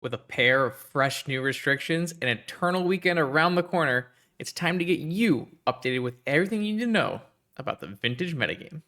With a pair of fresh new restrictions and Eternal Weekend around the corner, it's time to get you updated with everything you need to know about the Vintage metagame.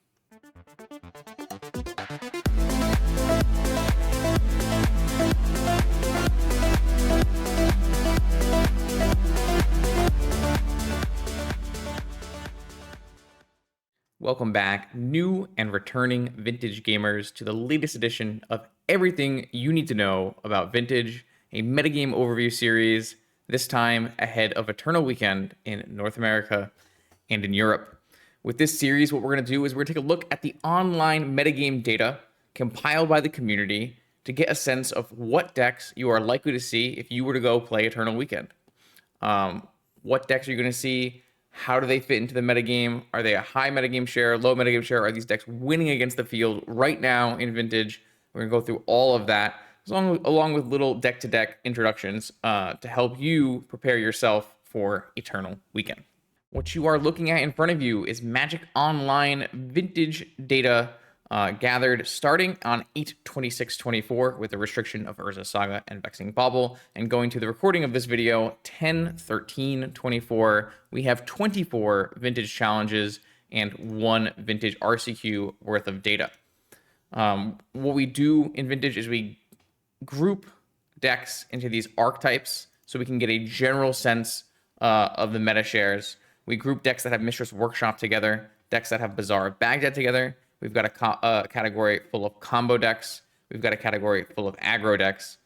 Welcome back, new and returning Vintage gamers, to the latest edition of everything you need to know about Vintage, a metagame overview series, this time ahead of Eternal Weekend in North America and in Europe. With this series, what we're going to do is we're going to take a look at the online metagame data compiled by the community to get a sense of what decks you are likely to see if you were to go play Eternal Weekend. What decks are you going to see? How do they fit into the metagame? Are they a high metagame share, low metagame share? Are these decks winning against the field right now in Vintage? We're going to go through all of that, along with little deck-to-deck introductions to help you prepare yourself for Eternal Weekend. What you are looking at in front of you is Magic Online Vintage data gathered starting on 8/26/24 with the restriction of Urza Saga and Vexing Bauble, and going to the recording of this video 10/13/24. We have 24 Vintage challenges and 1 Vintage RCQ worth of data. What we do in Vintage is we group decks into these archetypes so we can get a general sense of the meta shares. We group decks that have Mistress Workshop together, decks that have Bazaar of Baghdad together. We've got a category full of combo decks. We've got a category full of aggro decks.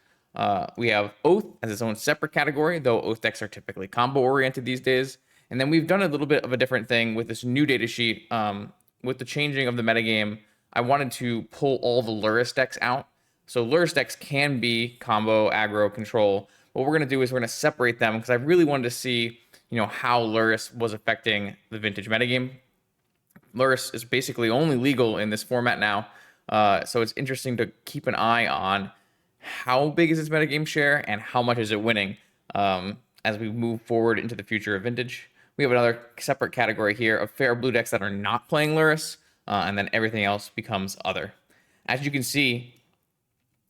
We have Oath as its own separate category, though Oath decks are typically combo-oriented these days. And then we've done a little bit of a different thing with this new data sheet. With the changing of the metagame, I wanted to pull all the Lurrus decks out. So Lurrus decks can be combo, aggro, control. What we're going to do is we're going to separate them because I really wanted to see, how Lurrus was affecting the Vintage metagame. Lurrus is basically only legal in this format now, so it's interesting to keep an eye on how big is its metagame share and how much is it winning as we move forward into the future of Vintage. We have another separate category here of fair blue decks that are not playing Lurrus, and then everything else becomes other. As you can see,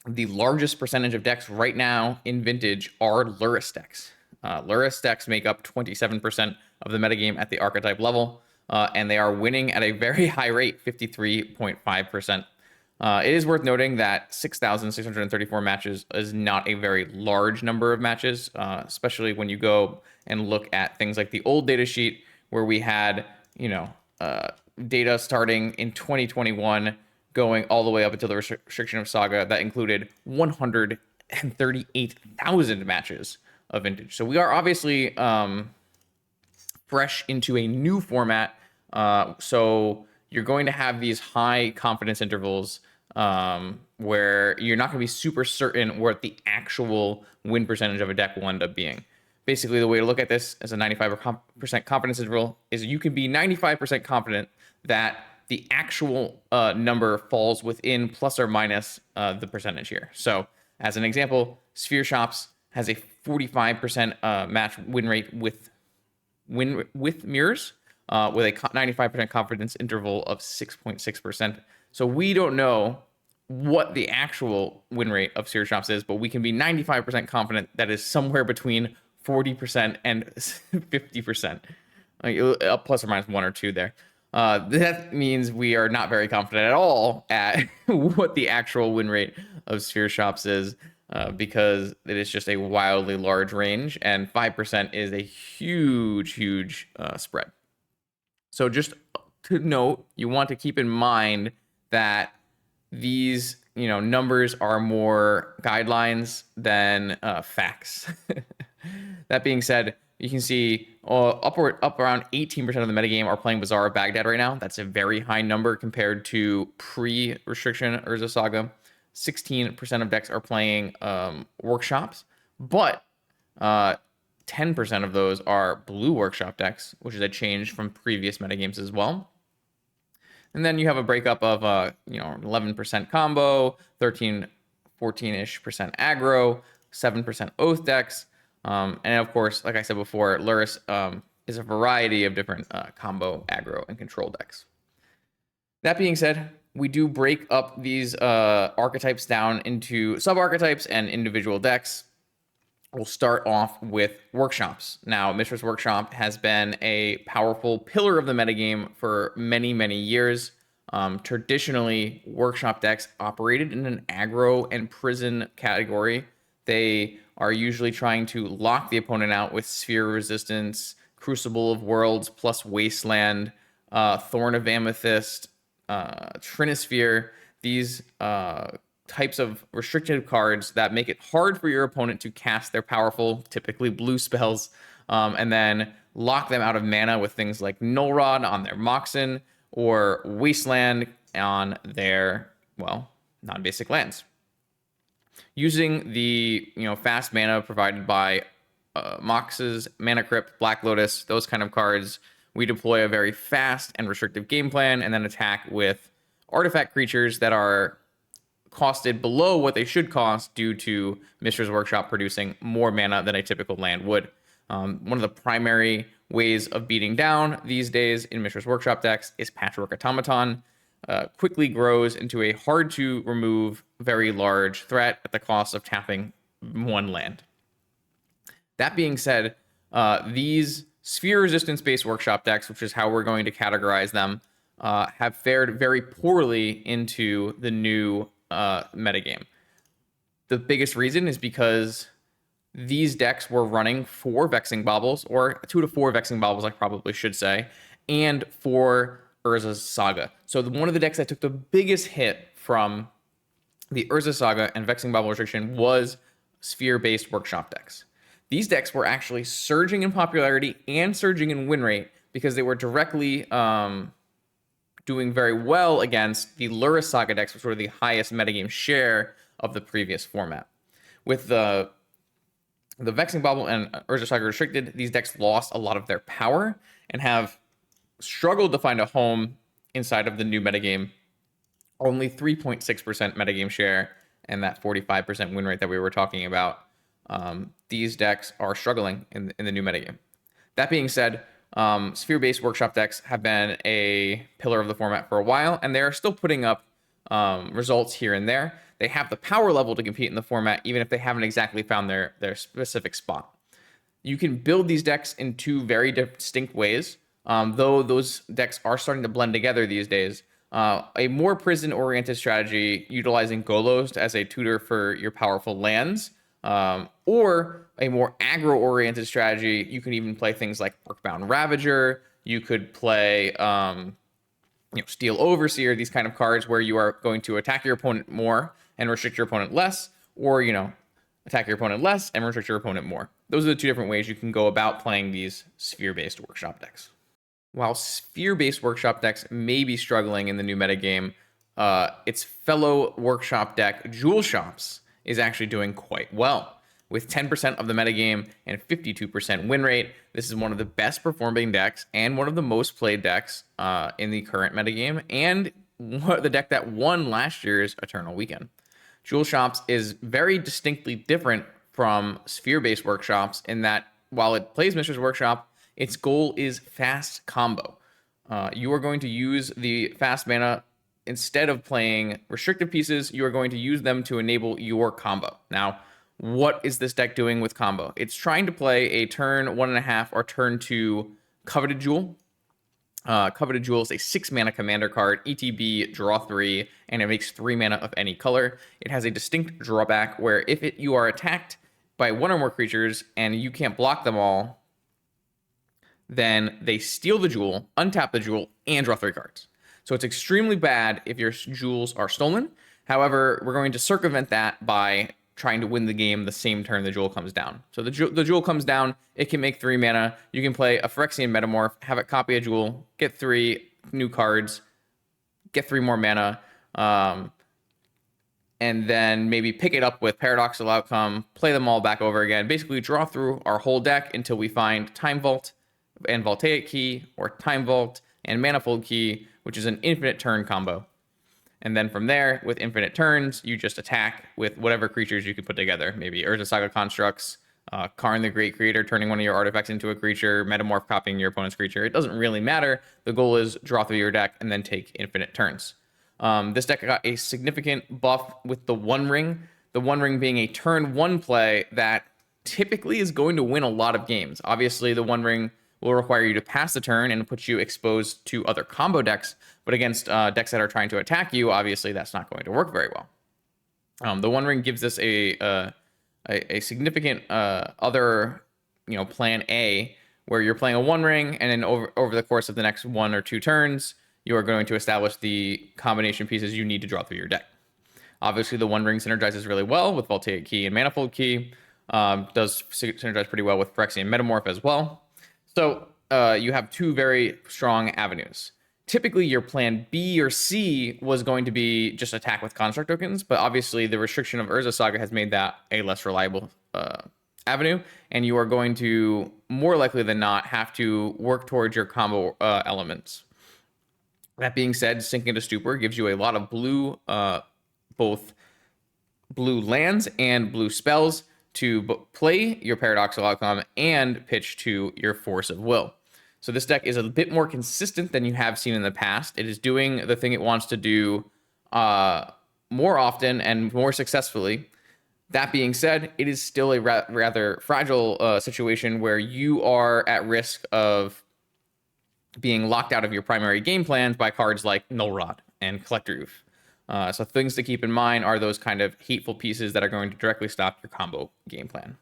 the largest percentage of decks right now in Vintage are Lurrus decks. Lurrus decks make up 27% of the metagame at the archetype level. And they are winning at a very high rate, 53.5%. It is worth noting that 6,634 matches is not a very large number of matches, especially when you go and look at things like the old data sheet where we had, data starting in 2021 going all the way up until the restriction of Saga that included 138,000 matches of Vintage. So we are obviously fresh into a new format. So you're going to have these high confidence intervals where you're not going to be super certain what the actual win percentage of a deck will end up being. Basically, the way to look at this as a 95% confidence interval is you can be 95% confident that the actual number falls within plus or minus the percentage here. So as an example, Sphere Shops has a 45% match win rate with mirrors, with a 95% confidence interval of 6.6%. So we don't know what the actual win rate of Sphere Shops is, but we can be 95% confident that is somewhere between 40% and 50%, plus or minus 1 or 2 there. That means we are not very confident at all at what the actual win rate of Sphere Shops is, because it is just a wildly large range, and 5% is a huge spread. So just to note, you want to keep in mind that these, numbers are more guidelines than facts. That being said, you can see up around 18% of the metagame are playing Bazaar of Baghdad right now. That's a very high number compared to pre-restriction Urza Saga. 16% of decks are playing workshops, but 10% of those are blue workshop decks, which is a change from previous metagames as well. And then you have a breakup of 11% combo, 14-ish percent aggro, 7% oath decks, and of course, like I said before, Lurrus is a variety of different combo, aggro, and control decks. That being said, we do break up these archetypes down into sub-archetypes and individual decks. We'll start off with workshops. Now, Mishra's Workshop has been a powerful pillar of the metagame for many, many years. Traditionally, workshop decks operated in an aggro and prison category. They are usually trying to lock the opponent out with Sphere Resistance, Crucible of Worlds plus Wasteland, Thorn of Amethyst, Trinisphere. These types of restricted cards that make it hard for your opponent to cast their powerful, typically blue spells, and then lock them out of mana with things like Null Rod on their Moxen or Wasteland on their, well, non-basic lands. Using the fast mana provided by Moxes, Mana Crypt, Black Lotus, those kind of cards, we deploy a very fast and restrictive game plan and then attack with artifact creatures that are costed below what they should cost due to Mishra's Workshop producing more mana than a typical land would. One of the primary ways of beating down these days in Mishra's Workshop decks is Patchwork Automaton. Quickly grows into a hard to remove, very large threat at the cost of tapping one land. That being said, these sphere resistance based workshop decks, which is how we're going to categorize them, have fared very poorly into the new metagame. The biggest reason is because these decks were running 4 Vexing Baubles, or 2 to 4 Vexing Baubles, I probably should say, and 4 Urza's Saga. So one of the decks that took the biggest hit from the Urza Saga and Vexing Bauble restriction was sphere-based workshop decks. These decks were actually surging in popularity and surging in win rate because they were directly doing very well against the Lurrus Saga decks, which were the highest metagame share of the previous format. With the Vexing Bauble and Urza Saga restricted, these decks lost a lot of their power and have struggled to find a home inside of the new metagame. Only 3.6% metagame share and that 45% win rate that we were talking about. These decks are struggling in the new metagame. That being said, sphere-based workshop decks have been a pillar of the format for a while, and they're still putting up results here and there. They have the power level to compete in the format, even if they haven't exactly found their specific spot. You can build these decks in 2 very distinct ways, though those decks are starting to blend together these days. A more prison-oriented strategy utilizing Golos as a tutor for your powerful lands, or a more aggro-oriented strategy. You can even play things like Arcbound Ravager. You could play Steel Overseer, these kind of cards where you are going to attack your opponent more and restrict your opponent less, or attack your opponent less and restrict your opponent more. Those are the 2 different ways you can go about playing these sphere-based workshop decks. While sphere-based workshop decks may be struggling in the new metagame, its fellow workshop deck, Jewel Shops, is actually doing quite well. With 10% of the metagame and 52% win rate, this is one of the best performing decks and one of the most played decks in the current metagame, and the deck that won last year's Eternal Weekend. Jewel Shops is very distinctly different from sphere-based workshops in that while it plays Mishra's Workshop, its goal is fast combo. You are going to use the fast mana. Instead of playing restrictive pieces, you are going to use them to enable your combo. Now, what is this deck doing with combo? It's trying to play a turn 1.5 or turn 2 Coveted Jewel. Coveted Jewel is a 6 mana commander card, ETB, draw 3, and it makes 3 mana of any color. It has a distinct drawback where if you are attacked by 1 or more creatures and you can't block them all, then they steal the jewel, untap the jewel, and draw 3 cards. So it's extremely bad if your jewels are stolen. However, we're going to circumvent that by trying to win the game the same turn the jewel comes down. So the jewel comes down, it can make 3 mana. You can play a Phyrexian Metamorph, have it copy a jewel, get 3 new cards, get 3 more mana, and then maybe pick it up with Paradoxical Outcome, play them all back over again. Basically draw through our whole deck until we find Time Vault and Voltaic Key, or Time Vault and Manifold Key, which is an infinite turn combo. And then from there, with infinite turns, you just attack with whatever creatures you can put together. Maybe Urza Saga Constructs, Karn the Great Creator, turning one of your artifacts into a creature, Metamorph copying your opponent's creature. It doesn't really matter. The goal is draw through your deck and then take infinite turns. This deck got a significant buff with the One Ring. The One Ring being a turn 1 play that typically is going to win a lot of games. Obviously, the One Ring will require you to pass the turn and put you exposed to other combo decks, but against decks that are trying to attack you, obviously that's not going to work very well. The One Ring gives us a significant other, plan A, where you're playing a One Ring, and then over the course of the next 1 or 2 turns, you are going to establish the combination pieces you need to draw through your deck. Obviously, the One Ring synergizes really well with Voltaic Key and Manifold Key. Does synergize pretty well with Phyrexian Metamorph as well. So you have 2 very strong avenues. Typically, your plan B or C was going to be just attack with construct tokens, but obviously the restriction of Urza Saga has made that a less reliable avenue, and you are going to, more likely than not, have to work towards your combo elements. That being said, Sink into Stupor gives you a lot of blue, both blue lands and blue spells to play your Paradoxical Outcome and pitch to your Force of Will. So this deck is a bit more consistent than you have seen in the past. It is doing the thing it wants to do more often and more successfully. That being said, it is still a rather fragile situation where you are at risk of being locked out of your primary game plans by cards like Null Rod and Collector Oof. So things to keep in mind are those kind of hateful pieces that are going to directly stop your combo game plan.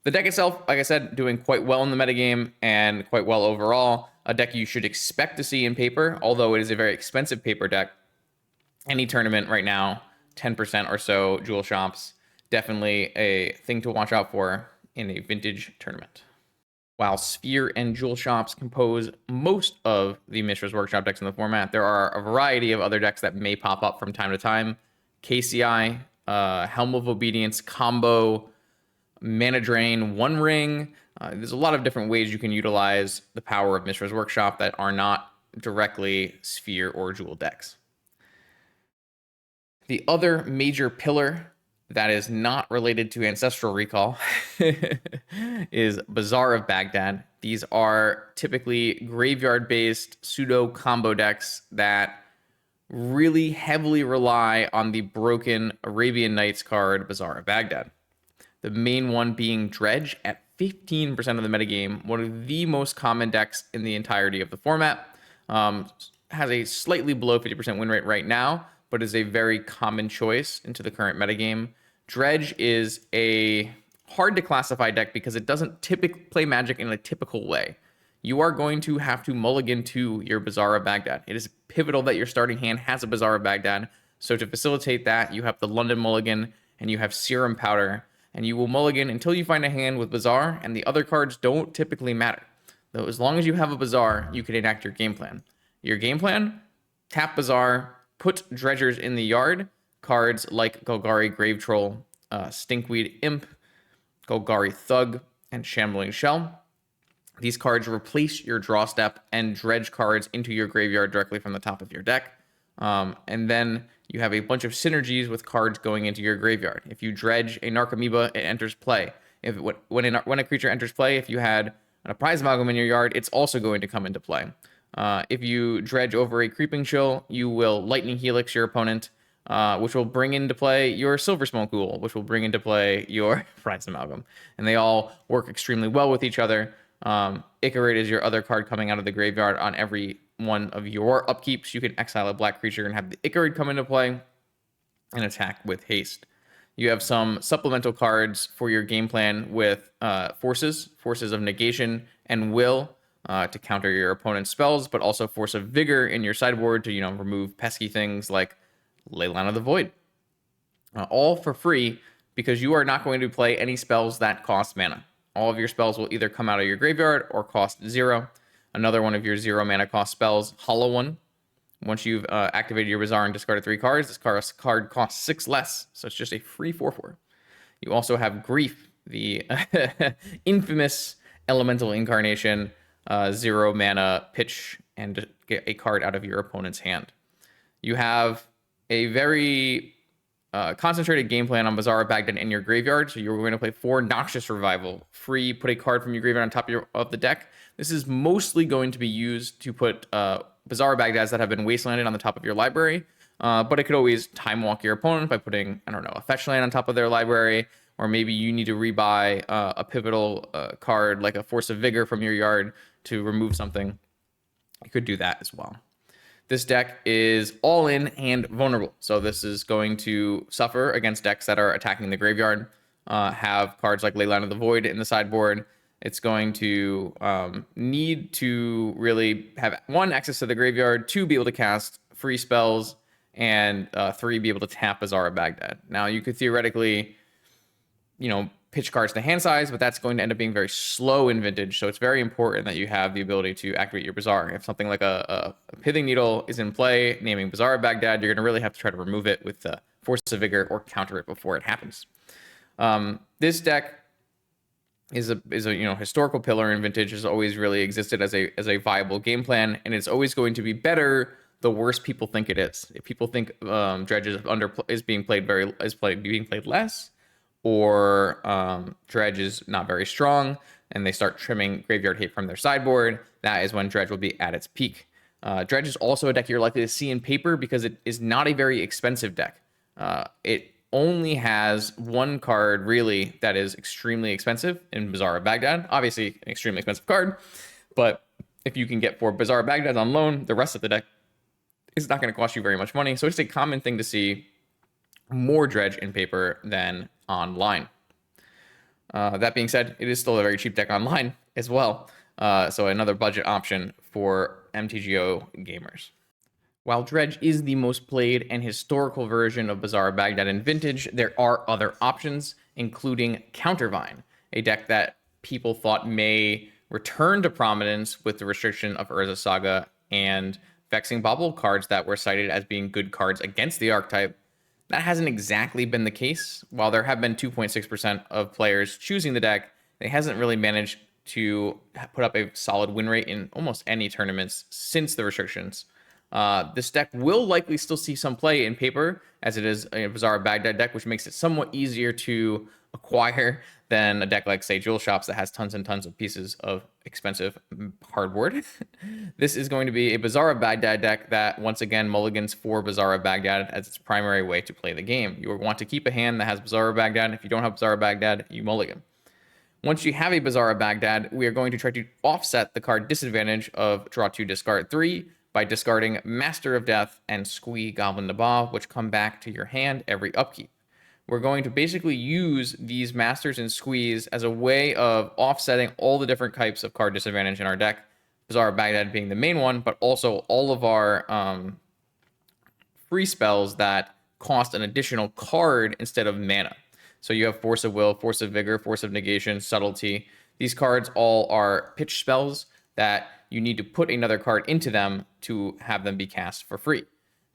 The deck itself, like I said, doing quite well in the metagame and quite well overall. A deck you should expect to see in paper, although it is a very expensive paper deck. Any tournament right now, 10% or so, Jewel Shops, definitely a thing to watch out for in a vintage tournament. While Sphere and Jewel Shops compose most of the Mishra's Workshop decks in the format, there are a variety of other decks that may pop up from time to time. KCI, Helm of Obedience, Combo, Mana Drain, One Ring. There's a lot of different ways you can utilize the power of Mishra's Workshop that are not directly Sphere or Jewel decks. The other major pillar that is not related to Ancestral Recall is Bazaar of Baghdad. These are typically graveyard-based pseudo combo decks that really heavily rely on the broken Arabian Nights card Bazaar of Baghdad. The main one being Dredge at 15% of the metagame, one of the most common decks in the entirety of the format. Has a slightly below 50% win rate right now, but is a very common choice into the current metagame. Dredge is a hard to classify deck because it doesn't typically play Magic in a typical way. You are going to have to mulligan to your Bazaar of Baghdad. It is pivotal that your starting hand has a Bazaar of Baghdad. So to facilitate that, you have the London Mulligan and you have Serum Powder, and you will mulligan until you find a hand with Bazaar, and the other cards don't typically matter. Though as long as you have a Bazaar, you can enact your game plan. Your game plan, tap Bazaar, put Dredgers in the yard, cards like Golgari Grave Troll, Stinkweed Imp, Golgari Thug, and Shambling Shell. These cards replace your draw step and dredge cards into your graveyard directly from the top of your deck. And then you have a bunch of synergies with cards going into your graveyard. If you dredge a Narcomoeba, it enters play. When a creature enters play, if you had a Prize Amalgam in your yard, it's also going to come into play. If you dredge over a Creeping Chill, you will Lightning Helix your opponent, which will bring into play your Silver Smoke Ghoul, which will bring into play your Prize Amalgam. And they all work extremely well with each other. Icarate is your other card coming out of the graveyard on every one of your upkeeps. You can exile a black creature and have the Icarate come into play and attack with haste. You have some supplemental cards for your game plan with Forces of Negation and Will to counter your opponent's spells, but also Force of Vigor in your sideboard to, remove pesky things like Leyline of the Void. All for free because you are not going to play any spells that cost mana. All of your spells will either come out of your graveyard or cost 0. Another one of your 0 mana cost spells, Hollow One. Once you've activated your Bazaar and discarded 3 cards, this card costs 6 less, so it's just a free 4/4. You also have Grief, the infamous elemental incarnation, 0 mana pitch and get a card out of your opponent's hand. You have a very concentrated game plan on Bazaar of Baghdad in your graveyard, so you're going to play 4 Noxious Revival. Free, put a card from your graveyard on top of the deck. This is mostly going to be used to put Bazaar of Baghdad that have been wastelanded on the top of your library, but it could always time walk your opponent by putting, I don't know, a fetch land on top of their library, or maybe you need to rebuy a pivotal card like a Force of Vigor from your yard to remove something. You could do that as well. This deck is all in and vulnerable. So this is going to suffer against decks that are attacking the graveyard, have cards like Leyline of the Void in the sideboard. It's going to need to really have, 1, access to the graveyard, 2, be able to cast free spells, and 3, be able to tap Bazaar of Baghdad. Now, you could theoretically, pitch cards to hand size, but that's going to end up being very slow in Vintage. So it's very important that you have the ability to activate your Bazaar. If something like a Pithing Needle is in play, naming Bazaar of Baghdad, you're going to really have to try to remove it with Force of Vigor or counter it before it happens. This deck is a historical pillar in Vintage, has always really existed as a viable game plan, and it's always going to be better the worse people think it is. If people think Dredge is being played less, or Dredge is not very strong, and they start trimming graveyard hate from their sideboard, that is when Dredge will be at its peak. Dredge is also a deck you're likely to see in paper because it is not a very expensive deck. It only has 1 card, really, that is extremely expensive in Bazaar of Baghdad. Obviously, an extremely expensive card, but if you can get 4 Bazaar of Baghdad on loan, the rest of the deck is not going to cost you very much money. So it's a common thing to see more Dredge in paper than online. That being said, it is still a very cheap deck online as well. So another budget option for MTGO gamers. While Dredge is the most played and historical version of Bazaar of Baghdad in Vintage, there are other options, including Countervine, a deck that people thought may return to prominence with the restriction of Urza Saga and Vexing Bauble, cards that were cited as being good cards against the archetype. That hasn't exactly been the case. While there have been 2.6% of players choosing the deck, it hasn't really managed to put up a solid win rate in almost any tournaments since the restrictions. This deck will likely still see some play in paper, as it is a Bazaar of Baghdad deck, which makes it somewhat easier to acquire than a deck like, say, Jewel Shops that has tons and tons of pieces of expensive hardboard. This is going to be a Bazaar of Baghdad deck that, once again, mulligans for Bazaar of Baghdad as its primary way to play the game. You want to keep a hand that has Bazaar of Baghdad. If you don't have Bazaar of Baghdad, you mulligan. Once you have a Bazaar of Baghdad, we are going to try to offset the card disadvantage of draw 2, discard 3 by discarding Master of Death and Squee Goblin Nabob, which come back to your hand every upkeep. We're going to basically use these Masters and Squeeze as a way of offsetting all the different types of card disadvantage in our deck, Bazaar of Baghdad being the main one, but also all of our free spells that cost an additional card instead of mana. So you have Force of Will, Force of Vigor, Force of Negation, Subtlety. These cards all are pitch spells that you need to put another card into them to have them be cast for free.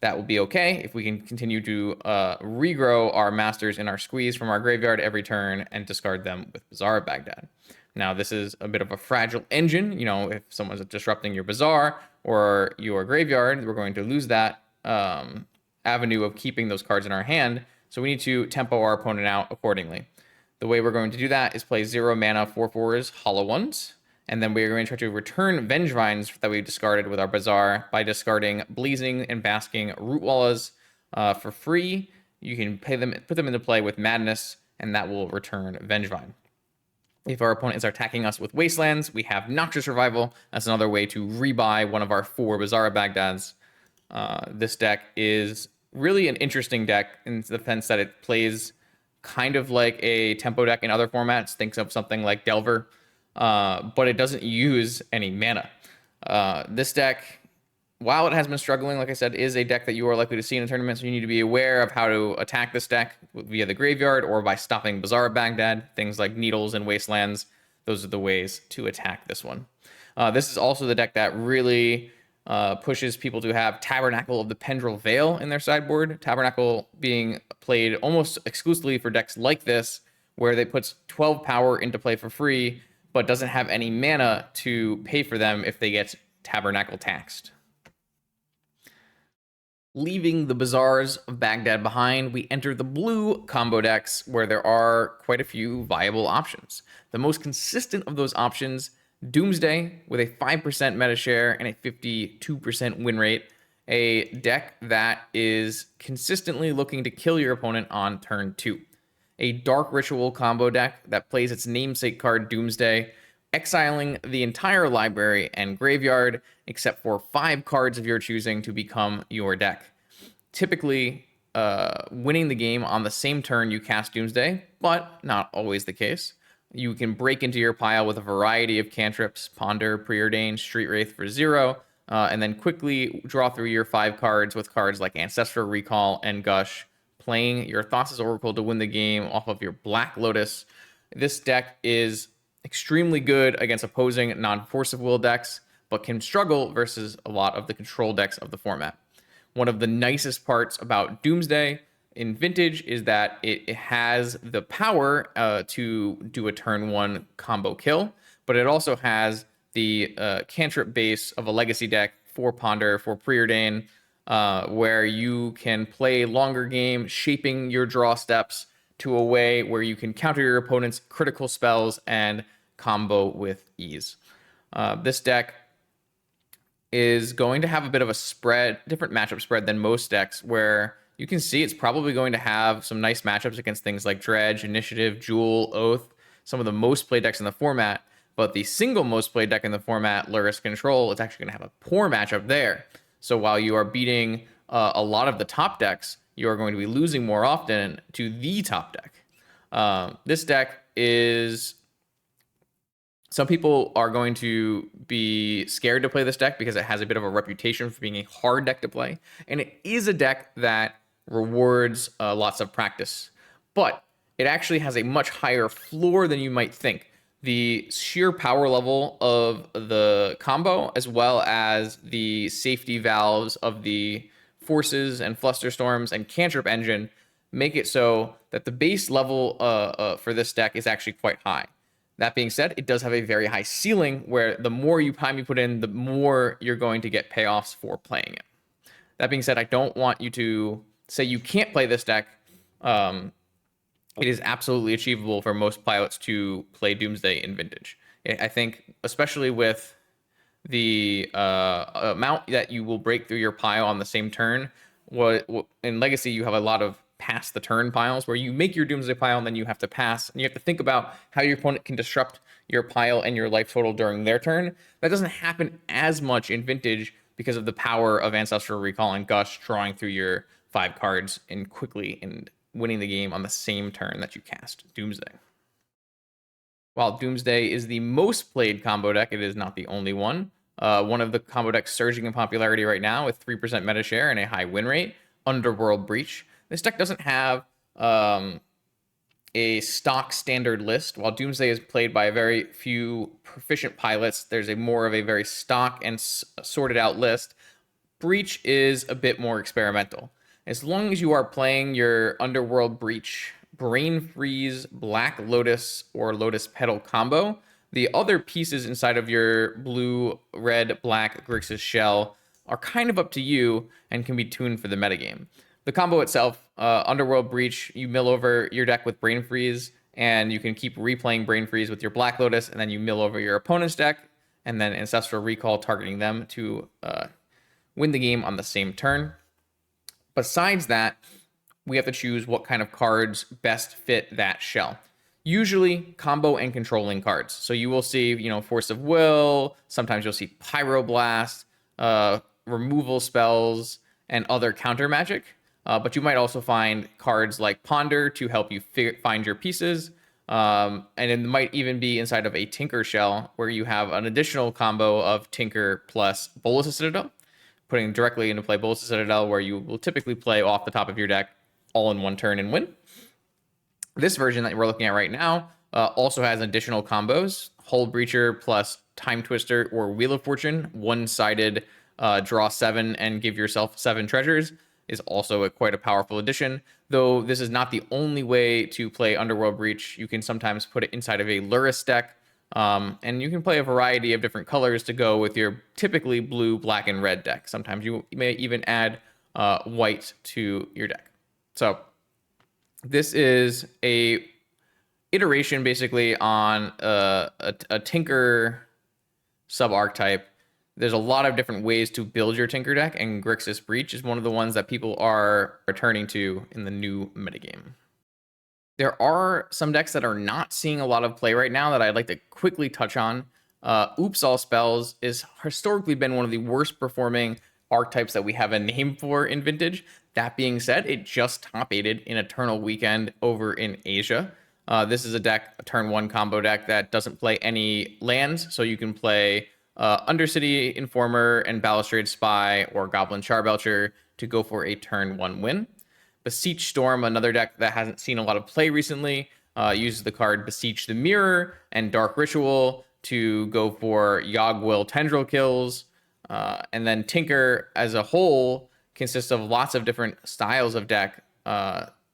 That will be okay if we can continue to regrow our Masters and our Squeeze from our graveyard every turn and discard them with Bazaar of Baghdad. Now, this is a bit of a fragile engine. If someone's disrupting your Bazaar or your graveyard, we're going to lose that avenue of keeping those cards in our hand. So we need to tempo our opponent out accordingly. The way we're going to do that is play 0 mana 4/4s, Hollow Ones. And then we are going to try to return Vengevines that we discarded with our Bazaar by discarding Blazing and Basking Root Wallas for free. You can put them into play with Madness, and that will return Vengevine. If our opponent is attacking us with Wastelands, we have Noxious Revival. That's another way to rebuy one of our 4 Bazaar of Bagdads. This deck is really an interesting deck in the sense that it plays kind of like a tempo deck in other formats. Think of something like Delver. But it doesn't use any mana. This deck, while it has been struggling, like I said, is a deck that you are likely to see in a tournament, so you need to be aware of how to attack this deck via the graveyard or by stopping Bazaar of Baghdad. Things like Needles and Wastelands, those are the ways to attack this one. This is also the deck that really pushes people to have Tabernacle of the Pendrel Veil in their sideboard. Tabernacle being played almost exclusively for decks like this, where they put 12 power into play for free, but doesn't have any mana to pay for them if they get Tabernacle taxed. Leaving the Bazaars of Baghdad behind, we enter the blue combo decks, where there are quite a few viable options. The most consistent of those options, Doomsday, with a 5% meta share and a 52% win rate, a deck that is consistently looking to kill your opponent on turn 2. A Dark Ritual combo deck that plays its namesake card Doomsday, exiling the entire library and graveyard except for 5 cards of your choosing to become your deck. Typically, winning the game on the same turn you cast Doomsday, but not always the case. You can break into your pile with a variety of cantrips, Ponder, Preordain, Street Wraith for 0, and then quickly draw through your 5 cards with cards like Ancestral Recall and Gush, playing your Thassa's Oracle to win the game off of your Black Lotus. This deck is extremely good against opposing non-Force of Will decks, but can struggle versus a lot of the control decks of the format. One of the nicest parts about Doomsday in Vintage is that it has the power to do a turn 1 combo kill, but it also has the cantrip base of a legacy deck for Ponder, for Preordain, where you can play longer game, shaping your draw steps to a way where you can counter your opponent's critical spells and combo with ease. This deck is going to have a bit of a spread, different matchup spread than most decks, where you can see it's probably going to have some nice matchups against things like Dredge, Initiative, Jewel, Oath, some of the most played decks in the format. But the single most played deck in the format, Lurrus Control, is actually going to have a poor matchup there. So while you are beating a lot of the top decks, you are going to be losing more often to the top deck. This deck is... Some people are going to be scared to play this deck because it has a bit of a reputation for being a hard deck to play. And it is a deck that rewards lots of practice. But it actually has a much higher floor than you might think. The sheer power level of the combo, as well as the safety valves of the Forces and Flusterstorms and Cantrip engine, make it so that the base level for this deck is actually quite high. That being said, it does have a very high ceiling where the more time you put in, the more you're going to get payoffs for playing it. That being said, I don't want you to say you can't play this deck. It is absolutely achievable for most pilots to play Doomsday in Vintage. I think, especially with the amount that you will break through your pile on the same turn, in Legacy, you have a lot of pass the turn piles where you make your Doomsday pile and then you have to pass, and you have to think about how your opponent can disrupt your pile and your life total during their turn. That doesn't happen as much in Vintage because of the power of Ancestral Recall and Gush drawing through your 5 cards and quickly and winning the game on the same turn that you cast Doomsday. While Doomsday is the most played combo deck, it is not the only one. One of the combo decks surging in popularity right now with 3% meta share and a high win rate, Underworld Breach. This deck doesn't have a stock standard list. While Doomsday is played by a very few proficient pilots, there's more of a very stock and sorted out list. Breach is a bit more experimental. As long as you are playing your Underworld Breach, Brain Freeze, Black Lotus, or Lotus Petal combo, the other pieces inside of your blue, red, black Grixis shell are kind of up to you and can be tuned for the metagame. The combo itself, Underworld Breach, you mill over your deck with Brain Freeze, and you can keep replaying Brain Freeze with your Black Lotus, and then you mill over your opponent's deck, and then Ancestral Recall targeting them to win the game on the same turn. Besides that, we have to choose what kind of cards best fit that shell. Usually combo and controlling cards. So you will see, Force of Will, sometimes you'll see Pyroblast, removal spells, and other counter magic. But you might also find cards like Ponder to help you find your pieces. And it might even be inside of a Tinker shell where you have an additional combo of Tinker plus Bolus Citadel, putting directly into play Bolus Citadel, where you will typically play off the top of your deck all in one turn and win. This version that we're looking at right now also has additional combos, Hull Breacher plus Time Twister or Wheel of Fortune, one-sided draw 7 and give yourself 7 treasures, is also quite a powerful addition. Though this is not the only way to play Underworld Breach. You can sometimes put it inside of a Lurrus deck, and you can play a variety of different colors to go with your typically blue, black, and red deck. Sometimes you may even add white to your deck. So this is a iteration basically on a Tinker sub-archetype There's a lot of different ways to build your Tinker deck, and Grixis Breach is one of the ones that people are returning to in the new metagame. There are some decks that are not seeing a lot of play right now that I'd like to quickly touch on. Oops All Spells is historically been one of the worst performing archetypes that we have a name for in Vintage. That being said, it just top 8'd in Eternal Weekend over in Asia. This is a deck, a turn 1 combo deck that doesn't play any lands, so you can play Undercity Informer and Balustrade Spy or Goblin Charbelcher to go for a turn 1 win. Beseech Storm, another deck that hasn't seen a lot of play recently, uses the card Beseech the Mirror and Dark Ritual to go for Yogg-Will Tendril kills. And then Tinker as a whole consists of lots of different styles of deck,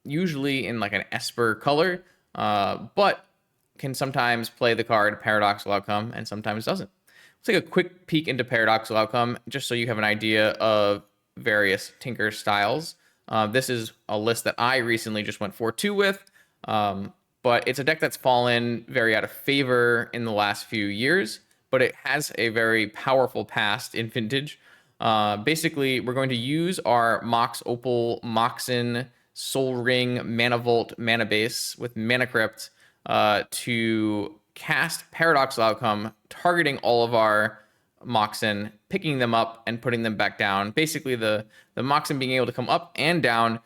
usually in like an Esper color, but can sometimes play the card Paradoxical Outcome and sometimes doesn't. Let's take a quick peek into Paradoxical Outcome just so you have an idea of various Tinker styles. This is a list that I recently just went 4-2 with, but it's a deck that's fallen very out of favor in the last few years, but it has a very powerful past in Vintage. Basically, we're going to use our Mox Opal, Moxen, Soul Ring, Mana Vault, Mana Base with Mana Crypt to cast Paradoxical Outcome, targeting all of our Moxen, picking them up and putting them back down. Basically, the Moxen being able to come up and down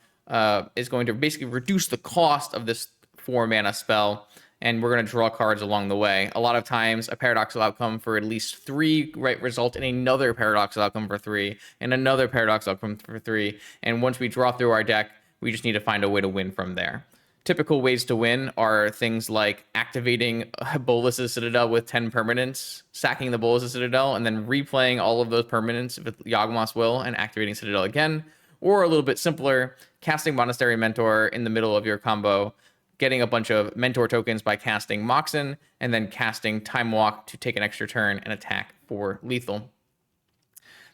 is going to basically reduce the cost of this 4 mana spell, and we're going to draw cards along the way. A lot of times, a Paradoxical Outcome for at least 3 result in another Paradoxical Outcome for 3, and another Paradoxical Outcome for 3, and once we draw through our deck, we just need to find a way to win from there. Typical ways to win are things like activating Bolas's Citadel with 10 permanents, sacking the Bolas's Citadel, and then replaying all of those permanents with Yawgmoth's Will and activating Citadel again. Or a little bit simpler, casting Monastery Mentor in the middle of your combo, getting a bunch of Mentor tokens by casting Moxen, and then casting Time Walk to take an extra turn and attack for lethal.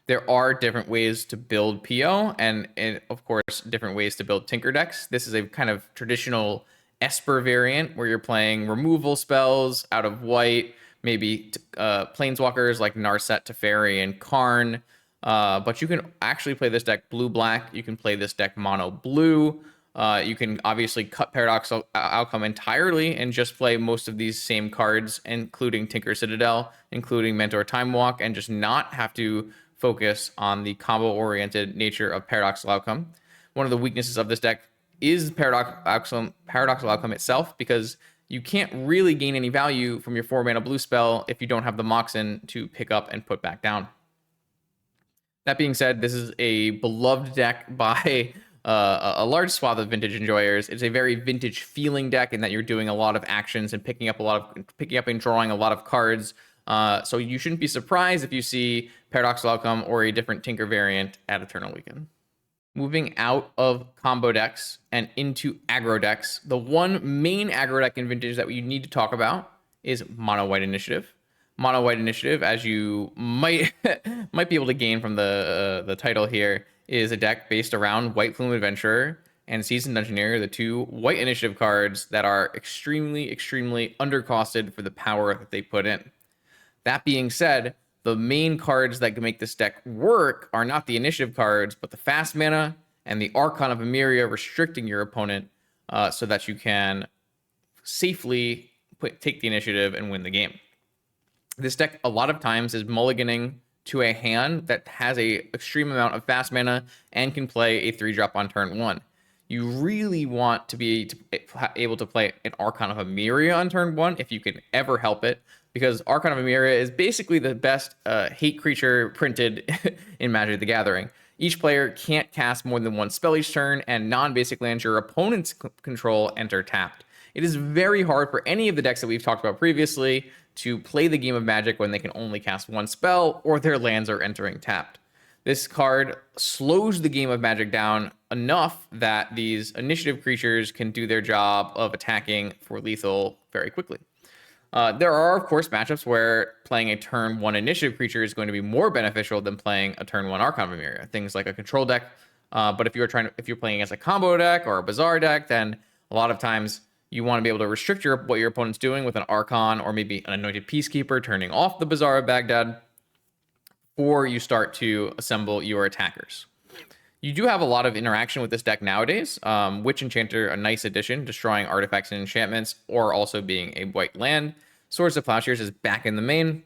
There are different ways to build PO and of course, different ways to build Tinker decks. This is a kind of traditional Esper variant where you're playing removal spells out of white, maybe planeswalkers like Narset, Teferi, and Karn. But you can actually play this deck blue-black. You can play this deck mono-blue. You can obviously cut Paradoxical Outcome entirely and just play most of these same cards, including Tinker Citadel, including Mentor Time Walk, and just not have to focus on the combo-oriented nature of Paradoxical Outcome. One of the weaknesses of this deck is Paradoxical Outcome itself, because you can't really gain any value from your 4-mana blue spell if you don't have the Moxen to pick up and put back down. That being said, this is a beloved deck by a large swath of Vintage enjoyers. It's a very Vintage feeling deck in that you're doing a lot of actions and picking up and drawing a lot of cards. So you shouldn't be surprised if you see Paradoxical Outcome or a different Tinker variant at Eternal Weekend. Moving out of combo decks and into aggro decks, the one main aggro deck in Vintage that we need to talk about is Mono White Initiative. Mono White Initiative, as you might be able to gain from the title here, is a deck based around White Plume Adventurer and Seasoned Dungeoneer, the 2 White Initiative cards that are extremely undercosted for the power that they put in. That being said, the main cards that can make this deck work are not the initiative cards, but the fast mana and the Archon of Emeria, restricting your opponent so that you can safely take the initiative and win the game. This deck a lot of times is mulliganing to a hand that has a extreme amount of fast mana and can play a 3-drop on turn 1. You really want to be able to play an Archon of Emeria on turn 1 if you can ever help it, because Archon of Emeria is basically the best hate creature printed in Magic the Gathering. Each player can't cast more than 1 spell each turn, and non-basic lands your opponent's control enter tapped. It is very hard for any of the decks that we've talked about previously to play the game of Magic when they can only cast 1 spell or their lands are entering tapped. This card slows the game of Magic down enough that these initiative creatures can do their job of attacking for lethal very quickly. There are, of course, matchups where playing a turn 1 initiative creature is going to be more beneficial than playing a turn 1 Archon of Emeria. Things like a control deck. But if you're playing as a combo deck or a Bazaar deck, then a lot of times you want to be able to restrict what your opponent's doing with an Archon or maybe an Anointed Peacekeeper turning off the Bazaar of Baghdad. before you start to assemble your attackers. You do have a lot of interaction with this deck nowadays. Witch Enchanter, a nice addition, destroying artifacts and enchantments, or also being a white land. Swords of Plowshares is back in the main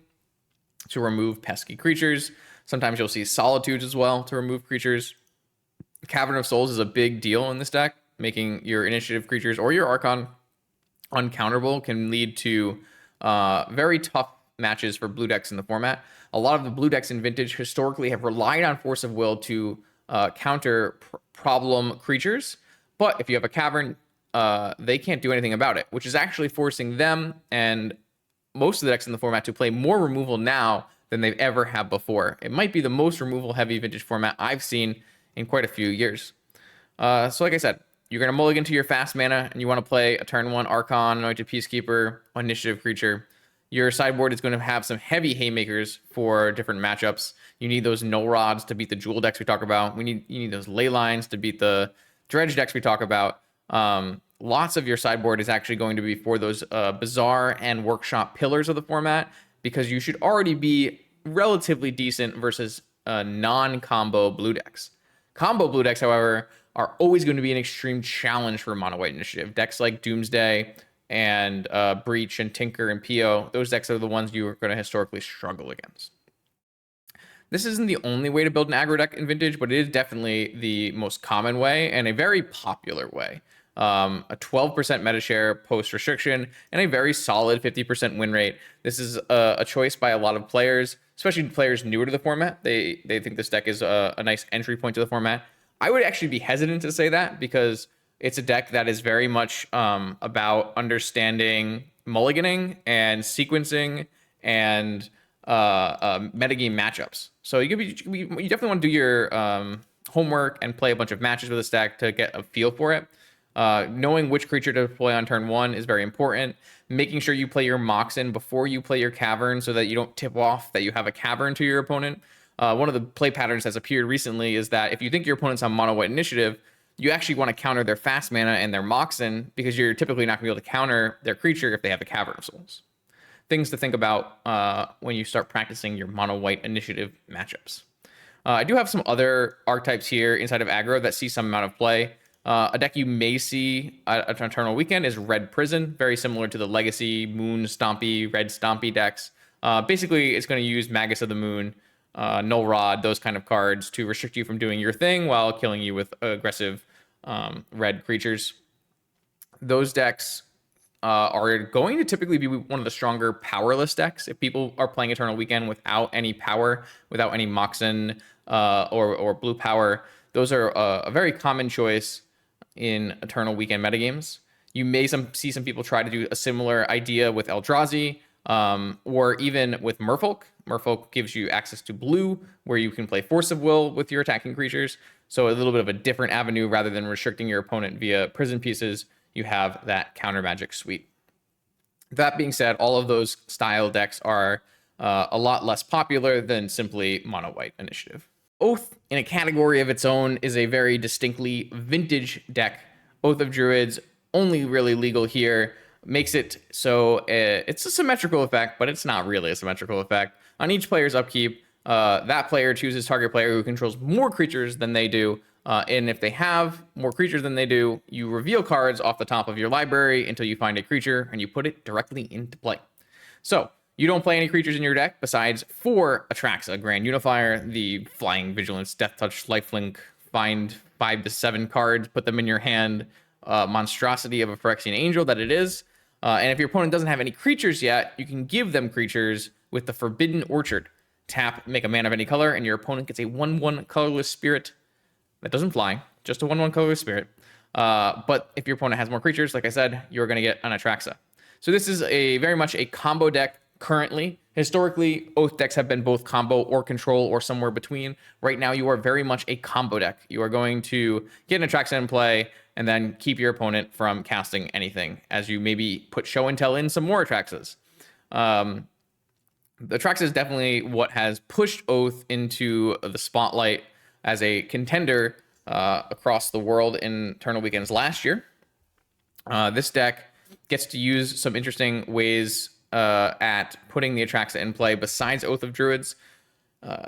to remove pesky creatures. Sometimes you'll see Solitudes as well to remove creatures. Cavern of Souls is a big deal in this deck. Making your initiative creatures or your Archon uncounterable can lead to very tough matches for blue decks in the format. A lot of the blue decks in Vintage historically have relied on Force of Will to counter problem creatures, but if you have a Cavern, they can't do anything about it, which is actually forcing them and most of the decks in the format to play more removal now than they've ever had before. It might be the most removal heavy Vintage format I've seen in quite a few years. So like I said, you're going to mulligan to your fast mana, and you want to play a turn 1 Archon, Anointed Peacekeeper, initiative creature. Your sideboard is going to have some heavy haymakers for different matchups. You need those null rods to beat the jewel decks we talk about. You need those ley lines to beat the dredge decks we talk about. Lots of your sideboard is actually going to be for those Bazaar and Workshop pillars of the format, because you should already be relatively decent versus non-combo blue decks. Combo blue decks, however, are always going to be an extreme challenge for mono white initiative. Decks like Doomsday and Breach and Tinker and PO, those decks are the ones you are going to historically struggle against. This isn't the only way to build an aggro deck in Vintage, but it is definitely the most common way and a very popular way. A 12% meta share post restriction and a very solid 50% win rate. This is a choice by a lot of players, especially players newer to the format. They think this deck is a nice entry point to the format. I would actually be hesitant to say that, because it's a deck that is very much about understanding mulliganing and sequencing and metagame matchups. So you definitely want to do your homework and play a bunch of matches with this deck to get a feel for it. Knowing which creature to deploy on turn 1 is very important. Making sure you play your Moxen before you play your Cavern so that you don't tip off that you have a Cavern to your opponent. One of the play patterns that's appeared recently is that if you think your opponent's on mono white initiative, you actually want to counter their fast mana and their Moxen, because you're typically not going to be able to counter their creature if they have a Cavern of Souls. Things to think about when you start practicing your mono white initiative matchups. I do have some other archetypes here inside of aggro that see some amount of play. A deck you may see at Eternal Weekend is Red Prison, very similar to the Legacy, Moon Stompy, Red Stompy decks. Basically, it's going to use Magus of the Moon, Null Rod, those kind of cards to restrict you from doing your thing while killing you with aggressive red creatures. Those decks are going to typically be one of the stronger powerless decks. If people are playing Eternal Weekend without any power, without any Moxen or blue power, those are a very common choice in Eternal Weekend metagames. You may see some people try to do a similar idea with Eldrazi, or even with Merfolk. Merfolk gives you access to blue, where you can play Force of Will with your attacking creatures. So a little bit of a different avenue. Rather than restricting your opponent via prison pieces, you have that counter magic suite. That being said, all of those style decks are a lot less popular than simply mono white initiative. Oath, in a category of its own, is a very distinctly Vintage deck. Oath of Druids, only really legal here, makes it so it's a symmetrical effect, but it's not really a symmetrical effect. On each player's upkeep, that player chooses target player who controls more creatures than they do, and if they have more creatures than they do, you reveal cards off the top of your library until you find a creature, and you put it directly into play. So you don't play any creatures in your deck besides 4 Atraxa, Grand Unifier, the Flying Vigilance, Death Touch, Lifelink, find 5 to 7 cards, put them in your hand, monstrosity of a Phyrexian Angel that it is. And if your opponent doesn't have any creatures yet, you can give them creatures with the Forbidden Orchard. Tap, make a mana of any color, and your opponent gets a 1/1 colorless spirit that doesn't fly, just a 1/1 colorless spirit. But if your opponent has more creatures, like I said, you're going to get an Atraxa. So this is very much a combo deck currently. Historically, Oath decks have been both combo or control or somewhere between. Right now, you are very much a combo deck. You are going to get an Atraxa in play and then keep your opponent from casting anything, as you maybe put Show and Tell in some more Atraxas. The Atraxa is definitely what has pushed Oath into the spotlight as a contender across the world in Eternal Weekends last year. This deck gets to use some interesting ways at putting the Atraxa in play besides Oath of Druids.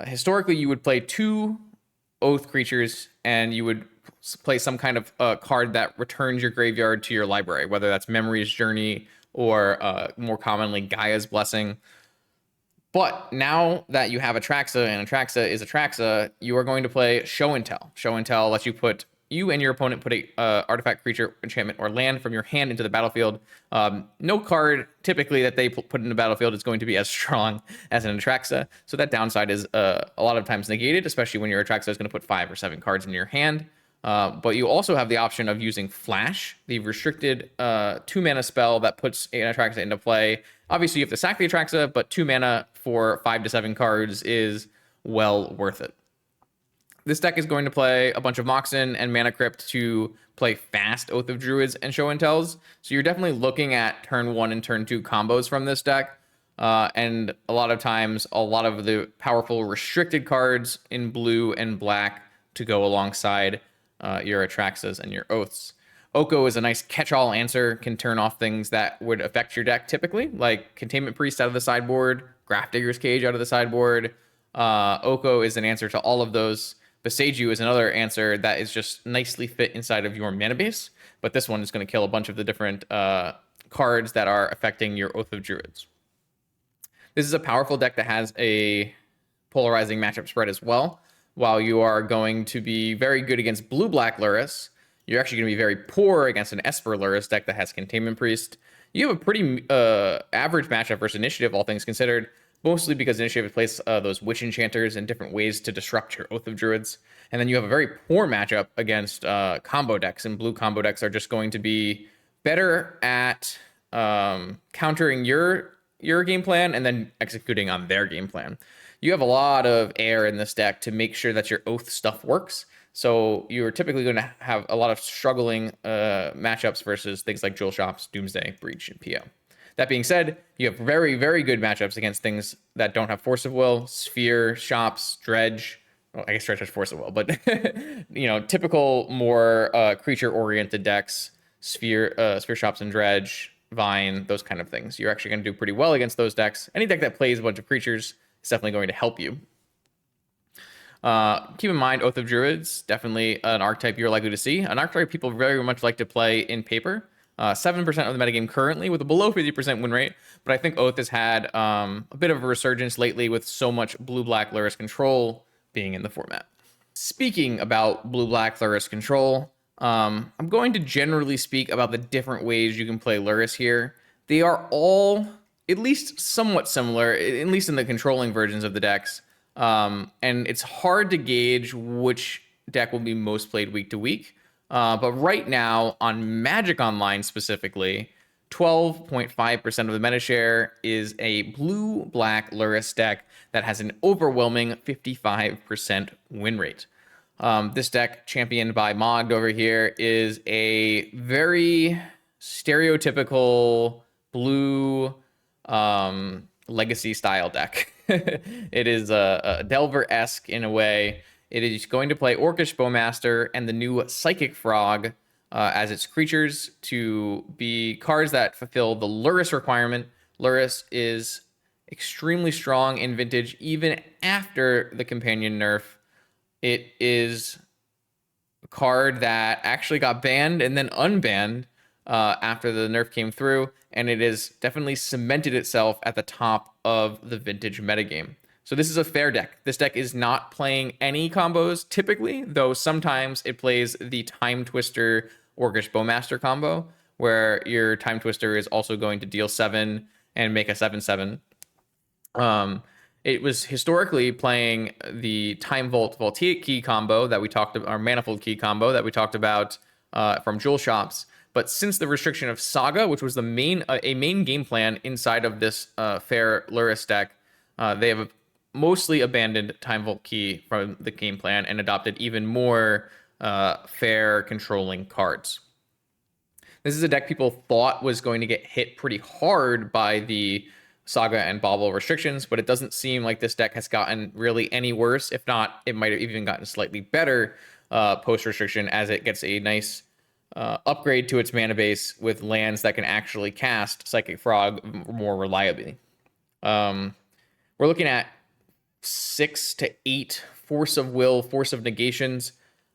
Historically, you would play 2 Oath creatures, and you would play some kind of card that returns your graveyard to your library, whether that's Memory's Journey or more commonly Gaia's Blessing. But now that you have Atraxa and Atraxa is Atraxa, you are going to play Show and Tell. Show and Tell lets you and your opponent put a artifact, creature, enchantment, or land from your hand into the battlefield. No card typically that they put in the battlefield is going to be as strong as an Atraxa, so that downside is a lot of times negated, especially when your Atraxa is going to put 5 or 7 cards in your hand. But you also have the option of using Flash, the restricted 2 mana spell that puts an Atraxa into play. Obviously, you have to sack the Atraxa, but 2 mana for 5 to 7 cards is well worth it. This deck is going to play a bunch of Moxen and Mana Crypt to play fast Oath of Druids and Show and Tells. So you're definitely looking at turn 1 and turn 2 combos from this deck. And a lot of times, a lot of the powerful restricted cards in blue and black to go alongside your Atraxas and your Oaths. Oko is a nice catch-all answer, can turn off things that would affect your deck typically, like Containment Priest out of the sideboard, Grafdigger's Cage out of the sideboard. Oko is an answer to all of those. Boseiju is another answer that is just nicely fit inside of your mana base, but this one is going to kill a bunch of the different cards that are affecting your Oath of Druids. This is a powerful deck that has a polarizing matchup spread as well. While you are going to be very good against blue-black Lurrus, you're actually going to be very poor against an Esper Lurrus deck that has Containment Priest. You have a pretty average matchup versus Initiative, all things considered, mostly because Initiative plays those Witch Enchanters in different ways to disrupt your Oath of Druids. And then you have a very poor matchup against combo decks, and blue combo decks are just going to be better at countering your game plan and then executing on their game plan. You have a lot of air in this deck to make sure that your Oath stuff works. So you're typically going to have a lot of struggling matchups versus things like Jewel Shops, Doomsday, Breach, and PO. That being said, you have very, very good matchups against things that don't have Force of Will, Sphere, Shops, Dredge. Well, I guess Dredge has Force of Will, but typical more creature-oriented decks, Sphere Shops and Dredge, Vine, those kind of things. You're actually going to do pretty well against those decks. Any deck that plays a bunch of creatures is definitely going to help you. Keep in mind, Oath of Druids, definitely an archetype you're likely to see. An archetype people very much like to play in paper. 7% of the metagame currently with a below 50% win rate, but I think Oath has had a bit of a resurgence lately with so much blue-black Lurrus control being in the format. Speaking about blue-black Lurrus control, I'm going to generally speak about the different ways you can play Lurrus here. They are all at least somewhat similar, at least in the controlling versions of the decks. And it's hard to gauge which deck will be most played week to week. But right now, on Magic Online specifically, 12.5% of the meta share is a blue-black Lurrus deck that has an overwhelming 55% win rate. This deck, championed by Mogged over here, is a very stereotypical blue legacy-style deck. It is a Delver-esque in a way. It is going to play Orcish Bowmaster and the new Psychic Frog as its creatures to be cards that fulfill the Lurrus requirement. Lurrus is extremely strong in Vintage, even after the companion nerf. It is a card that actually got banned and then unbanned after the nerf came through, and it has definitely cemented itself at the top of the Vintage metagame. So this is a fair deck. This deck is not playing any combos typically, though sometimes it plays the Time Twister Orcish Bowmaster combo, where your Time Twister is also going to deal 7 and make a 7/7. It was historically playing the Time Vault Voltaic Key combo that we talked about, our Manifold Key combo that we talked about from Jewel Shops. But since the restriction of Saga, which was the main game plan inside of this fair Lurrus deck, they have mostly abandoned Time Vault Key from the game plan and adopted even more fair controlling cards. This is a deck people thought was going to get hit pretty hard by the Saga and Bauble restrictions, but it doesn't seem like this deck has gotten really any worse. If not, it might have even gotten slightly better post-restriction as it gets a nice upgrade to its mana base with lands that can actually cast Psychic Frog more reliably. We're looking at 6 to 8 Force of Will, Force of Negations.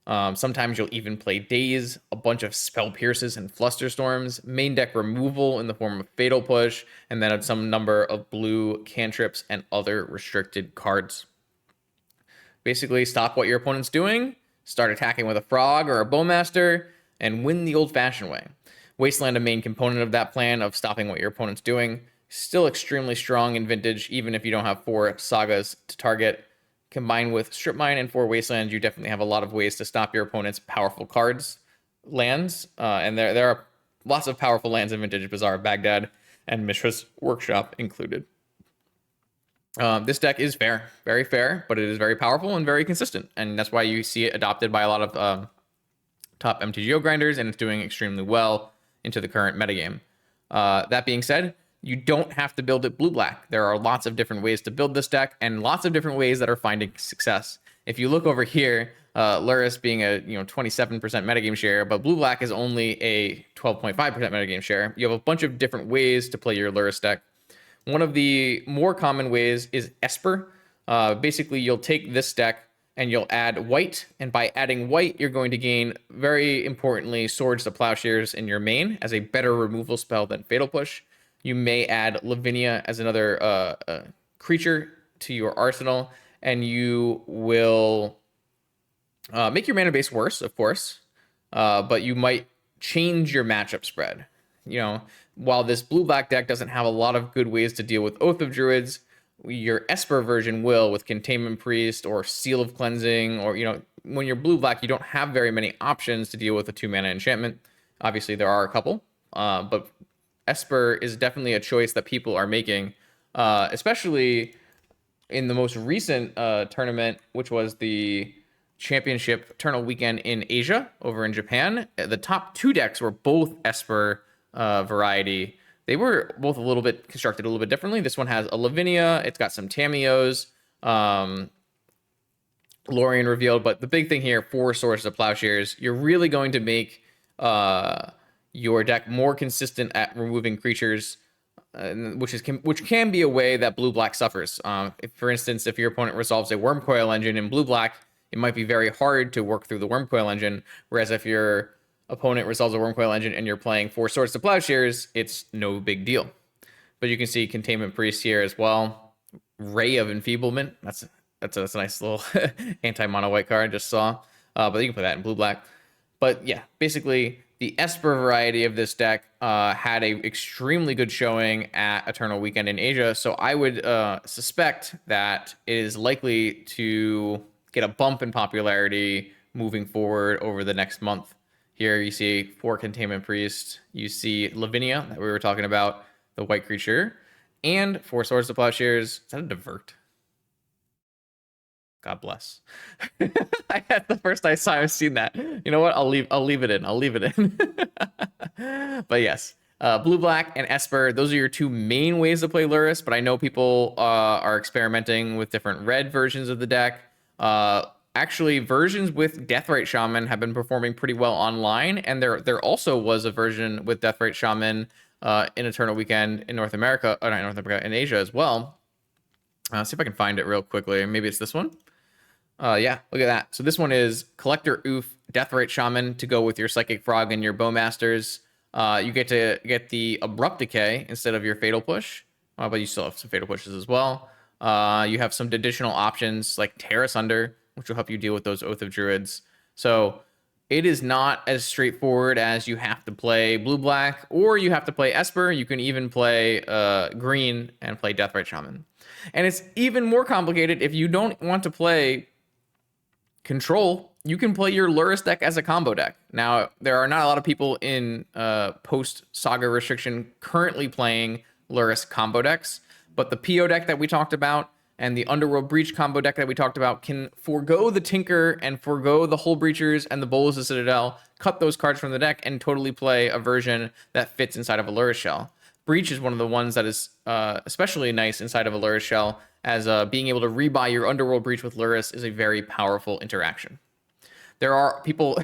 Sometimes you'll even play Daze, a bunch of Spell Pierces and Flusterstorms, main deck removal in the form of Fatal Push, and then some number of blue cantrips and other restricted cards. Basically, stop what your opponent's doing, start attacking with a Frog or a Bowmaster, and win the old-fashioned way. Wasteland, a main component of that plan of stopping what your opponent's doing. Still extremely strong in Vintage, even if you don't have 4 Sagas to target. Combined with Strip Mine and 4 Wastelands, you definitely have a lot of ways to stop your opponent's powerful cards, lands. And there are lots of powerful lands in Vintage, Bazaar, Baghdad, and Mishra's Workshop included. This deck is fair, very fair, but it is very powerful and very consistent. And that's why you see it adopted by a lot of top MTGO grinders, and it's doing extremely well into the current metagame. That being said, you don't have to build it blue-black. There are lots of different ways to build this deck, and lots of different ways that are finding success. If you look over here, Lurrus being a 27% metagame share, but blue-black is only a 12.5% metagame share. You have a bunch of different ways to play your Lurrus deck. One of the more common ways is Esper. Basically, you'll take this deck and you'll add white, and by adding white, you're going to gain, very importantly, Swords to Plowshares in your main as a better removal spell than Fatal Push. You may add Lavinia as another creature to your arsenal, and you will make your mana base worse, of course, but you might change your matchup spread. While this blue-black deck doesn't have a lot of good ways to deal with Oath of Druids, your Esper version will, with Containment Priest or Seal of Cleansing, or, when you're blue-black, you don't have very many options to deal with a 2-mana enchantment. Obviously, there are a couple, but Esper is definitely a choice that people are making, especially in the most recent tournament, which was the Championship Eternal Weekend in Asia, over in Japan. The top 2 decks were both Esper variety. They were both constructed a little bit differently. This one has a Lavinia, it's got some Tamios, Lorien revealed, but the big thing here, 4 Swords to Plowshares, you're really going to make your deck more consistent at removing creatures, which can be a way that blue-black suffers. For instance, if your opponent resolves a Wormcoil Engine in blue-black, it might be very hard to work through the Wormcoil Engine, whereas if your opponent resolves a Wormcoil Engine and you're playing 4 Swords to Plowshares, it's no big deal. But you can see Containment Priest here as well. Ray of Enfeeblement, that's a nice little anti-mono white card I just saw. But you can play that in blue-black. But yeah, basically, the Esper variety of this deck had a extremely good showing at Eternal Weekend in Asia, so I would suspect that it is likely to get a bump in popularity moving forward over the next month. Here you see 4 Containment Priest, you see Lavinia that we were talking about, the white creature, and 4 Swords to Plowshares. Is that a Divert? God bless. I had the first time I've seen that. You know what? I'll leave it in. But yes, blue-black and Esper, those are your 2 main ways to play Lurrus, but I know people are experimenting with different red versions of the deck. Actually, versions with Deathrite Shaman have been performing pretty well online, and there also was a version with Deathrite Shaman in Eternal Weekend in North America, not North America, in Asia as well. See if I can find it real quickly. Maybe it's this one. Yeah, look at that. So this one is Collector Oof, Deathrite Shaman to go with your Psychic Frog and your Bowmasters. You get to get the Abrupt Decay instead of your Fatal Push, but you still have some Fatal Pushes as well. You have some additional options like Tear Asunder, which will help you deal with those Oath of Druids. So it is not as straightforward as you have to play blue-black, or you have to play Esper. You can even play green and play Deathrite Shaman. And it's even more complicated if you don't want to play Control. You can play your Lurrus deck as a combo deck. Now, there are not a lot of people in post-Saga restriction currently playing Lurrus combo decks, but the PO deck that we talked about and the Underworld Breach combo deck that we talked about can forego the Tinker and forego the Hull Breachers and the Bowls of Citadel, cut those cards from the deck, and totally play a version that fits inside of a Lurrus shell. Breach is one of the ones that is especially nice inside of a Lurrus shell, as being able to rebuy your Underworld Breach with Lurrus is a very powerful interaction. There are people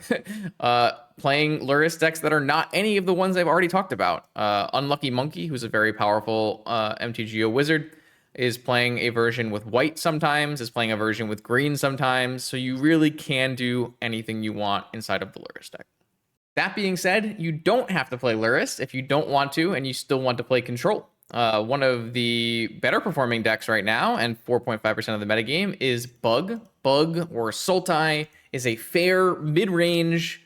playing Lurrus decks that are not any of the ones I've already talked about. Unlucky Monkey, who's a very powerful MTGO wizard, is playing a version with white sometimes, is playing a version with green sometimes. So you really can do anything you want inside of the Lurrus deck. That being said, you don't have to play Lurrus if you don't want to and you still want to play Control. One of the better performing decks right now, and 4.5% of the metagame, is Bug. Bug, or Sultai, is a fair mid-range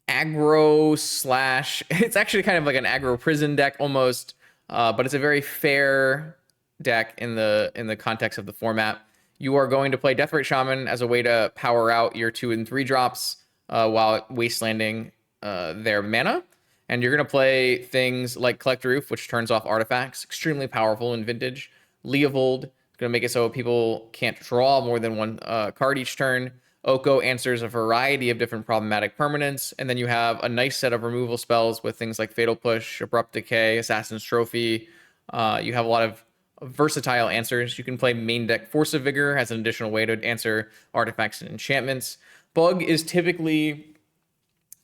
aggro slash... It's actually kind of like an aggro prison deck almost, but it's a very fair deck in the context of the format. You are going to play Deathrite Shaman as a way to power out your 2 and 3 drops while wastelanding their mana. And you're going to play things like Collect Roof, which turns off artifacts, extremely powerful in Vintage. Leovold, going to make it so people can't draw more than one card each turn. Oko answers a variety of different problematic permanents. And then you have a nice set of removal spells with things like Fatal Push, Abrupt Decay, Assassin's Trophy. You have a lot of versatile answers. You can play main deck Force of Vigor as an additional way to answer artifacts and enchantments. Bug is typically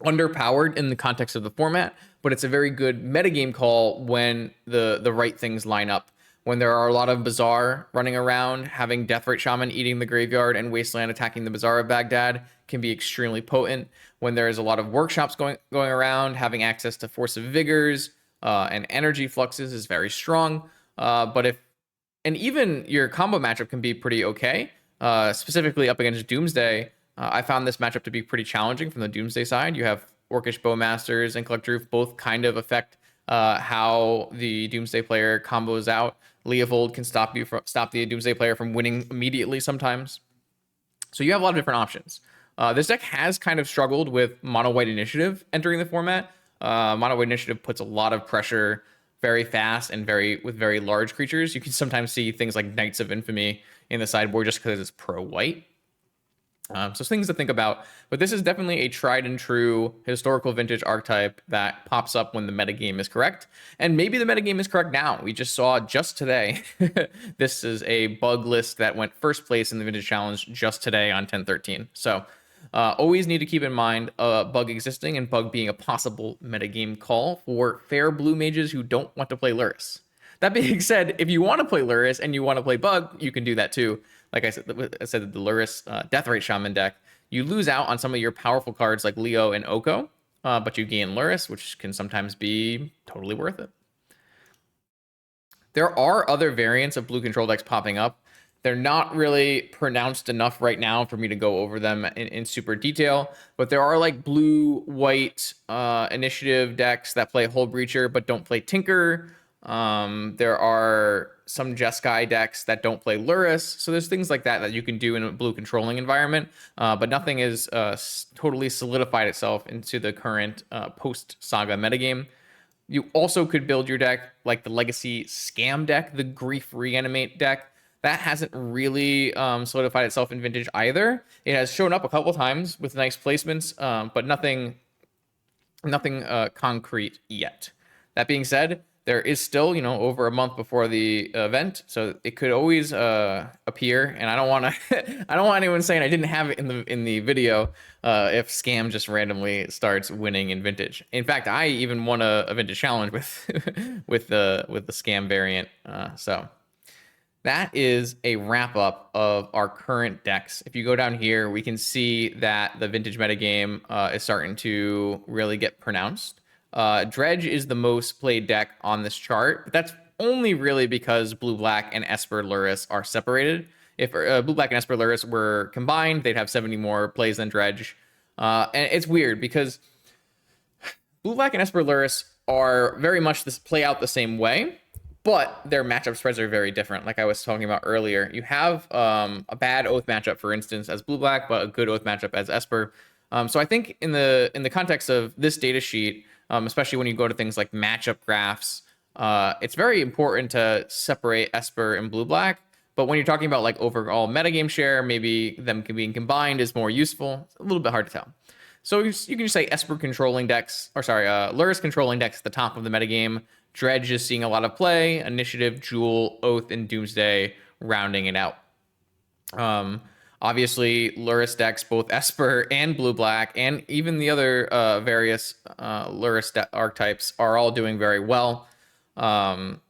underpowered in the context of the format, but it's a very good metagame call when the right things line up. When there are a lot of Bazaar running around, having Deathrite Shaman eating the graveyard and Wasteland attacking the Bazaar of Baghdad can be extremely potent. When there is a lot of workshops going around, having access to Force of Vigors and Energy Fluxes is very strong. And even your combo matchup can be pretty okay, specifically up against Doomsday. I found this matchup to be pretty challenging from the Doomsday side. You have Orcish Bowmasters and Collect Roof both kind of affect how the Doomsday player combos out. Leovold can stop the Doomsday player from winning immediately sometimes. So you have a lot of different options. This deck has kind of struggled with Mono White Initiative entering the format. Mono White Initiative puts a lot of pressure very fast and with very large creatures. You can sometimes see things like Knights of Infamy in the sideboard just because it's pro-white. So things to think about, but this is definitely a tried and true historical Vintage archetype that pops up when the metagame is correct. And maybe the metagame is correct now. We just saw just today. This is a bug list that went first place in the Vintage Challenge just today on 10/13. So always need to keep in mind bug existing and bug being a possible metagame call for fair blue mages who don't want to play Lurrus. That being said, if you want to play Lurrus and you want to play bug, you can do that too. Like I said, the Lurrus Deathrite Shaman deck, you lose out on some of your powerful cards like Leo and Oko, but you gain Lurrus, which can sometimes be totally worth it. There are other variants of blue control decks popping up. They're not really pronounced enough right now for me to go over them in super detail, but there are like blue-white initiative decks that play Hull Breacher but don't play Tinker. There are some Jeskai decks that don't play Lurrus, so there's things like that you can do in a blue controlling environment, but nothing is totally solidified itself into the current post-Saga metagame. You also could build your deck like the Legacy Scam deck, the Grief Reanimate deck. That hasn't really solidified itself in Vintage either. It has shown up a couple times with nice placements, but nothing concrete yet. That being said, there is still, over a month before the event, so it could always appear. And I don't want to, I don't want anyone saying I didn't have it in the video if Scam just randomly starts winning in Vintage. In fact, I even won a Vintage challenge with the Scam variant. So that is a wrap up of our current decks. If you go down here, we can see that the Vintage metagame is starting to really get pronounced. Dredge is the most played deck on this chart, but that's only really because Blue-Black and Esper Lurrus are separated. If Blue-Black and Esper Lurrus were combined, they'd have 70 more plays than Dredge. And it's weird because Blue-Black and Esper Lurrus are very much play out the same way, but their matchup spreads are very different. Like I was talking about earlier, you have a bad Oath matchup, for instance, as Blue-Black, but a good Oath matchup as Esper. So I think in the context of this data sheet, especially when you go to things like matchup graphs, it's very important to separate Esper and Blue-Black. But when you're talking about like overall metagame share, maybe them being combined is more useful. It's a little bit hard to tell. So you can just say Esper controlling decks, Lurrus controlling decks at the top of the metagame. Dredge is seeing a lot of play. Initiative, Jewel, Oath, and Doomsday rounding it out. Obviously, Lurrus decks, both Esper and Blue-Black, and even the other various Lurrus archetypes are all doing very well. And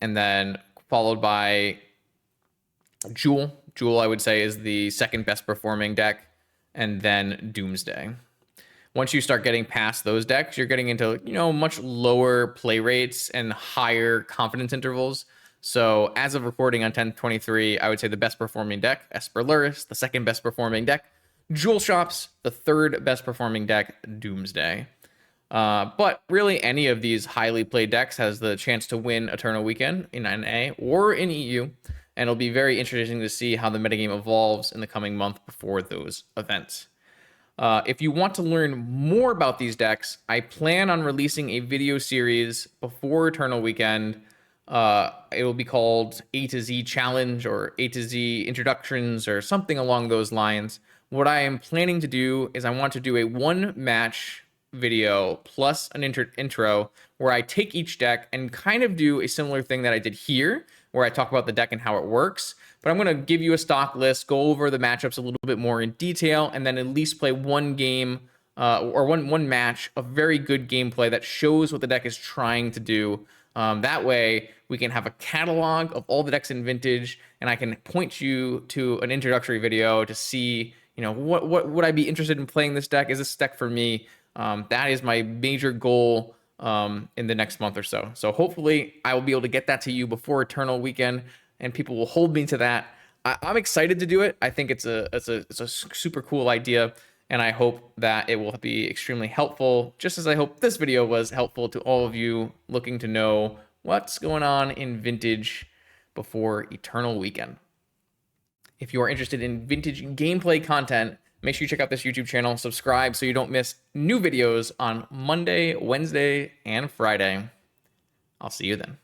then followed by Jewel, I would say, is the second best performing deck, and then Doomsday. Once you start getting past those decks, you're getting into, much lower play rates and higher confidence intervals. So as of recording on 10/23, I would say the best performing deck, Esper Lurrus, the second best performing deck, Jewel Shops, the third best performing deck, Doomsday. But really, any of these highly played decks has the chance to win Eternal Weekend in NA or in EU, and it'll be very interesting to see how the metagame evolves in the coming month before those events. If you want to learn more about these decks, I plan on releasing a video series before Eternal Weekend. It will be called A to Z Challenge or A to Z Introductions or something along those lines. What I am planning to do is I want to do a one match video plus an intro where I take each deck and kind of do a similar thing that I did here, where I talk about the deck and how it works. But I'm going to give you a stock list, go over the matchups a little bit more in detail, and then at least play one game or one match of very good gameplay that shows what the deck is trying to do. That way, we can have a catalog of all the decks in Vintage, and I can point you to an introductory video to see, what would I be interested in playing this deck? Is this deck for me? That is my major goal in the next month or so. So hopefully I will be able to get that to you before Eternal Weekend, and people will hold me to that. I'm excited to do it. I think it's a super cool idea, and I hope that it will be extremely helpful, just as I hope this video was helpful to all of you looking to know what's going on in Vintage before Eternal Weekend. If you are interested in Vintage gameplay content, make sure you check out this YouTube channel, subscribe so you don't miss new videos on Monday, Wednesday, and Friday. I'll see you then.